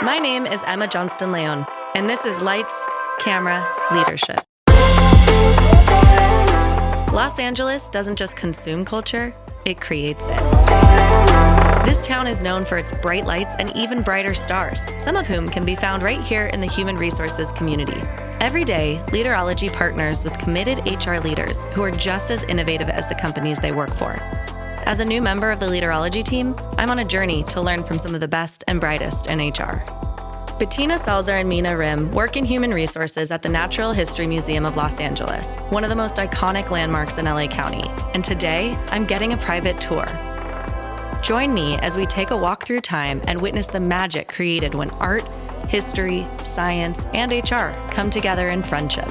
My name is Emma Johnston-Leon, and this is Lights, Camera, Leadership. Los Angeles doesn't just consume culture, it creates it. This town is known for its bright lights and even brighter stars, some of whom can be found right here in the human resources community. Every day, Leaderology partners with committed HR leaders who are just as innovative as the companies they work for. As a new member of the Leaderology team, I'm on a journey to learn from some of the best and brightest in HR. Bettina Selsor Minna Rim work in human resources at the Natural History Museum of Los Angeles, one of the most iconic landmarks in LA County. And today, I'm getting a private tour. Join me as we take a walk through time and witness the magic created when art, history, science, and HR come together in friendship.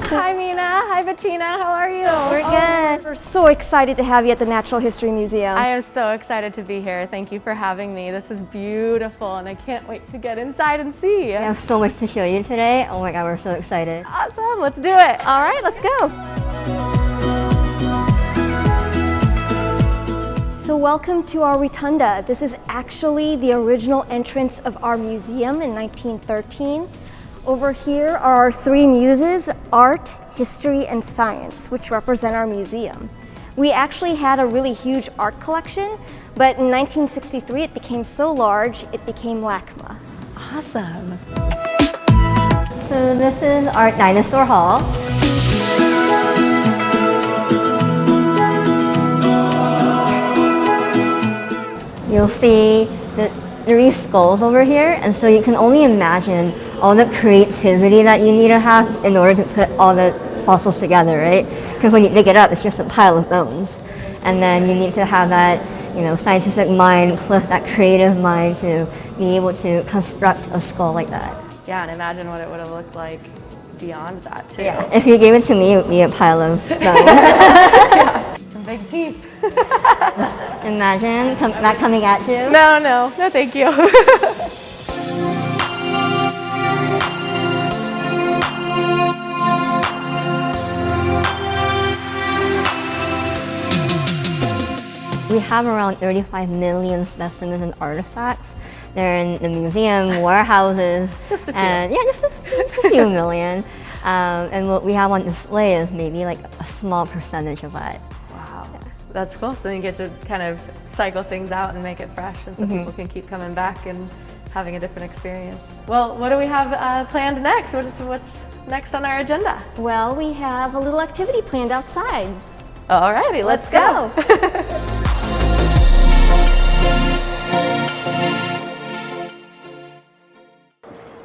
Hi, Mina. Hi, Bettina. How are you? We're good. We're so excited to have you at the Natural History Museum. I am so excited to be here. Thank you for having me. This is beautiful, and I can't wait to get inside and see. We have so much to show you today. Oh my God, we're so excited. Awesome. Let's do it. All right, let's go. So welcome to our rotunda. This is actually the original entrance of our museum in 1913. Over here are our three muses, art, history, and science, which represent our museum. We actually had a really huge art collection, but in 1963 it became so large, it became LACMA. Awesome. So this is Art Dinosaur Hall. You'll see the three skulls over here, and so you can only imagine all the creativity that you need to have in order to put all the fossils together, right? Because when you dig it up, it's just a pile of bones. And then you need to have that, scientific mind plus that creative mind to be able to construct a skull like that. Yeah, and imagine what it would have looked like beyond that, too. Yeah, if you gave it to me, it would be a pile of bones. Yeah. Some big teeth. Imagine that coming at you. No, thank you. We have around 35 million specimens and artifacts. They're in the museum, warehouses. Just a few. And, just a few million. And what we have on display is maybe like a small percentage of that. Wow, that's cool. So you get to kind of cycle things out and make it fresh, and so people can keep coming back and having a different experience. Well, what do we have planned next? What's next on our agenda? Well, we have a little activity planned outside. Alrighty, let's go.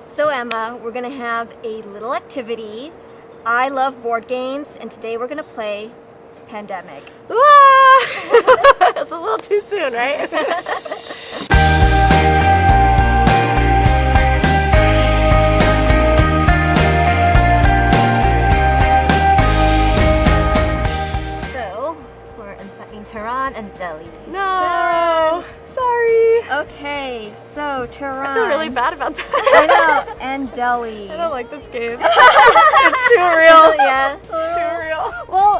So Emma, we're gonna have a little activity. I love board games, and today we're gonna play Pandemic. It's a little too soon, right? So, we're in Tehran and Delhi. No, sorry. Okay, so Tehran. I feel really bad about that. I know, and Delhi. I don't like this game. It's too real. Yeah. It's too real. Well,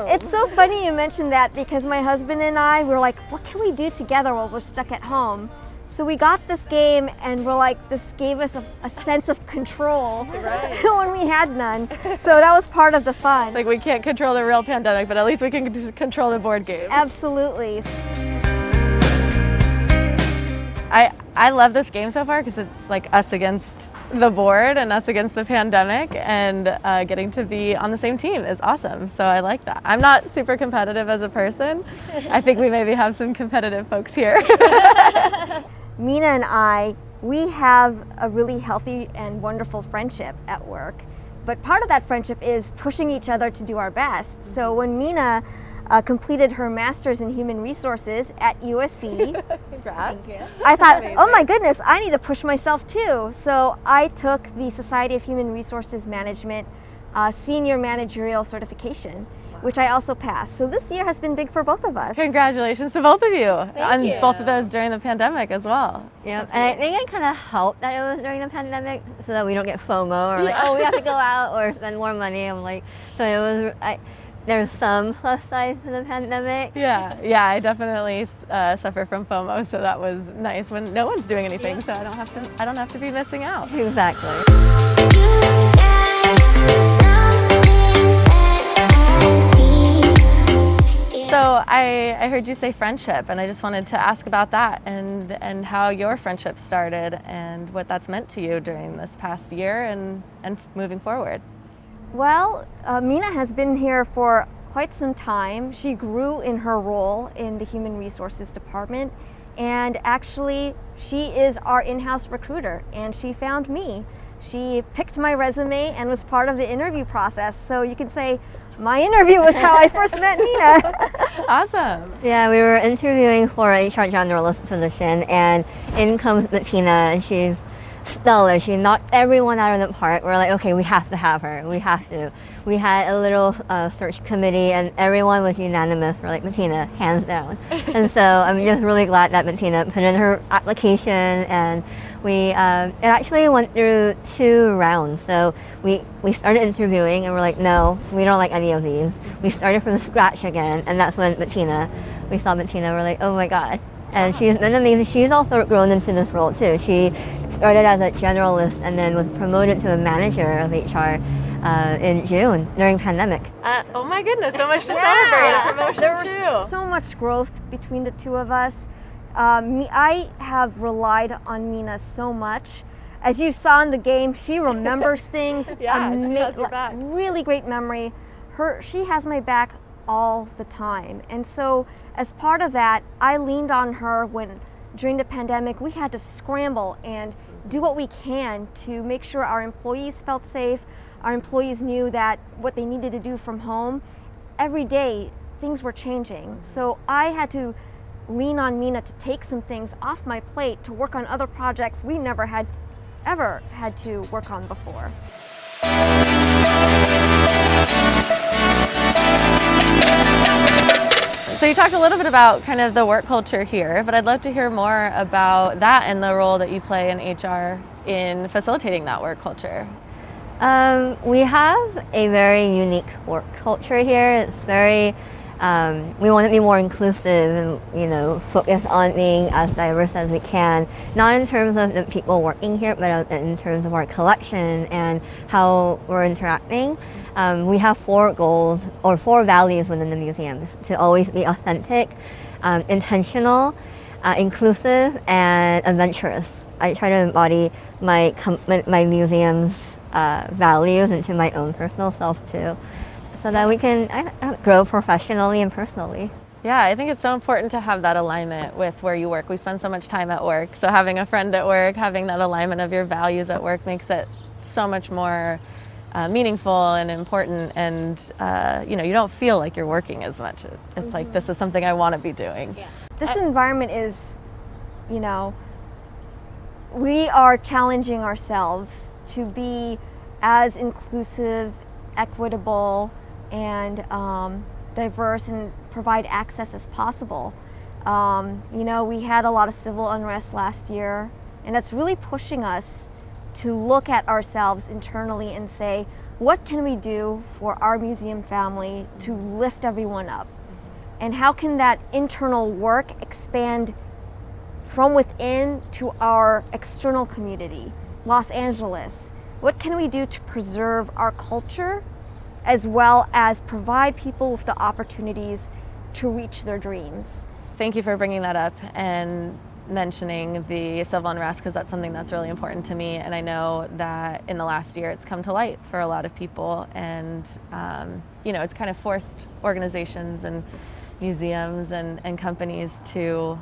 it's so funny you mentioned that, because my husband and I were like, what can we do together while we're stuck at home? So we got this game, and we're like, this gave us a sense of control when we had none. So that was part of the fun. Like, we can't control the real pandemic, but at least we can control the board game. Absolutely. I love this game so far because it's like us against the board and us against the pandemic, and getting to be on the same team is awesome. So I like that. I'm not super competitive as a person. I think we maybe have some competitive folks here. Mina and I, we have a really healthy and wonderful friendship at work. But part of that friendship is pushing each other to do our best. So when Mina completed her master's in human resources at USC. Congrats. Thank you. I thought, oh my goodness, I need to push myself too. So I took the Society of Human Resources Management Senior Managerial Certification. Wow. which I also passed. So this year has been big for both of us. Congratulations to both of you on you. both of those during the pandemic as well. Yep, and I think it kind of helped that it was during the pandemic so that we don't get FOMO or like, oh, we have to go out or spend more money. I'm like, so it was, there's some plus sides to the pandemic. Yeah, I definitely suffer from FOMO, so that was nice when no one's doing anything, so I don't have to be missing out. Exactly. So I heard you say friendship, and I just wanted to ask about that and how your friendship started and what that's meant to you during this past year and moving forward. Well, Minna has been here for quite some time. She grew in her role in the Human Resources Department, and actually she is our in-house recruiter, and she found me. She picked my resume and was part of the interview process, so you could say my interview was how I first met Minna. Awesome. Yeah, we were interviewing for a HR generalist position, and in comes Bettina, and she's stellar. She knocked everyone out of the park. We're like, okay, we have to have her. We have to. We had a little search committee, and everyone was unanimous. We're like, Bettina, hands down. And so I'm just really glad that Bettina put in her application, and it actually went through 2 rounds. So we started interviewing, and we're like, no, we don't like any of these. We started from scratch again, and that's when we saw Bettina, we're like, oh my God. And she's been amazing. She's also grown into this role too. She started as a generalist and then was promoted to a manager of HR in June during pandemic. Oh my goodness, so much to celebrate. A promotion there too. was so much growth between the two of us. I have relied on Minna so much. As you saw in the game, she remembers things. Yeah, she has your back. Really great memory. She has my back all the time. And so as part of that, I leaned on her when during the pandemic we had to scramble and do what we can to make sure our employees felt safe. Our employees knew that what they needed to do from home. Every day things were changing. So I had to lean on Minna to take some things off my plate to work on other projects we never ever had to work on before. So you talked a little bit about kind of the work culture here, but I'd love to hear more about that and the role that you play in HR in facilitating that work culture. We have a very unique work culture here. It's very, we want to be more inclusive and, focus on being as diverse as we can, not in terms of the people working here, but in terms of our collection and how we're interacting. We have 4 goals or 4 values within the museum: to always be authentic, intentional, inclusive, and adventurous. I try to embody my museum's values into my own personal self too, so that we can grow professionally and personally. Yeah, I think it's so important to have that alignment with where you work. We spend so much time at work, so having a friend at work, having that alignment of your values at work makes it so much more meaningful and important, and you don't feel like you're working as much. It's like, this is something I want to be doing. Yeah. This environment is, we are challenging ourselves to be as inclusive, equitable, and diverse and provide access as possible. We had a lot of civil unrest last year, and that's really pushing us to look at ourselves internally and say, what can we do for our museum family to lift everyone up? And how can that internal work expand from within to our external community, Los Angeles? What can we do to preserve our culture as well as provide people with the opportunities to reach their dreams? Thank you for bringing that up and mentioning the civil unrest, because that's something that's really important to me, and I know that in the last year it's come to light for a lot of people, and it's kind of forced organizations and museums and companies to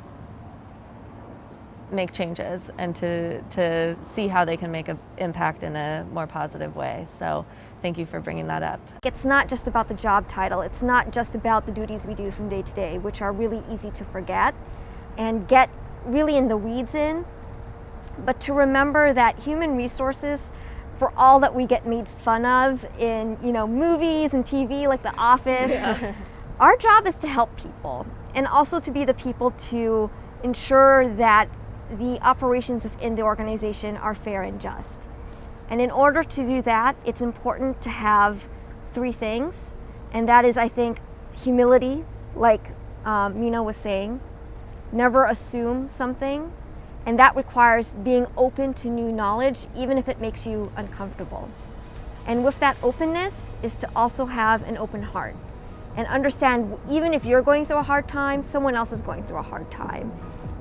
make changes and to see how they can make an impact in a more positive way. So thank you for bringing that up. It's not just about the job title. It's not just about the duties we do from day to day, which are really easy to forget and get really in the weeds in, but to remember that human resources for all that we get made fun of in, movies and TV like The Office. Yeah. Our job is to help people, and also to be the people to ensure that the operations within the organization are fair and just. And in order to do that, it's important to have 3 things, and that is, I think, humility, like Minna was saying, never assume something, and that requires being open to new knowledge, even if it makes you uncomfortable. And with that openness is to also have an open heart and understand, even if you're going through a hard time, someone else is going through a hard time.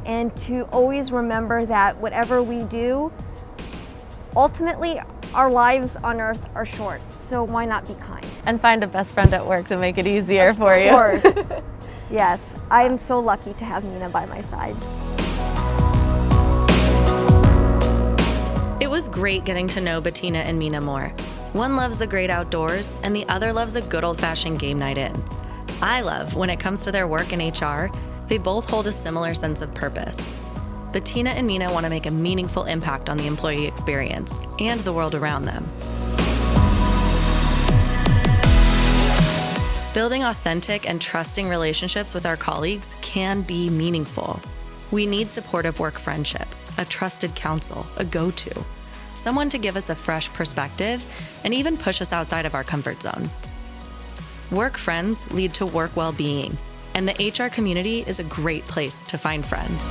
And to always remember that whatever we do, ultimately our lives on earth are short, so why not be kind? And find a best friend at work to make it easier for you. Of course. Yes, I am so lucky to have Minna by my side. It was great getting to know Bettina and Minna more. One loves the great outdoors, and the other loves a good old-fashioned game night in. I love, when it comes to their work in HR, they both hold a similar sense of purpose. Bettina and Minna want to make a meaningful impact on the employee experience and the world around them. Building authentic and trusting relationships with our colleagues can be meaningful. We need supportive work friendships, a trusted counsel, a go-to, someone to give us a fresh perspective and even push us outside of our comfort zone. Work friends lead to work well-being, and the HR community is a great place to find friends.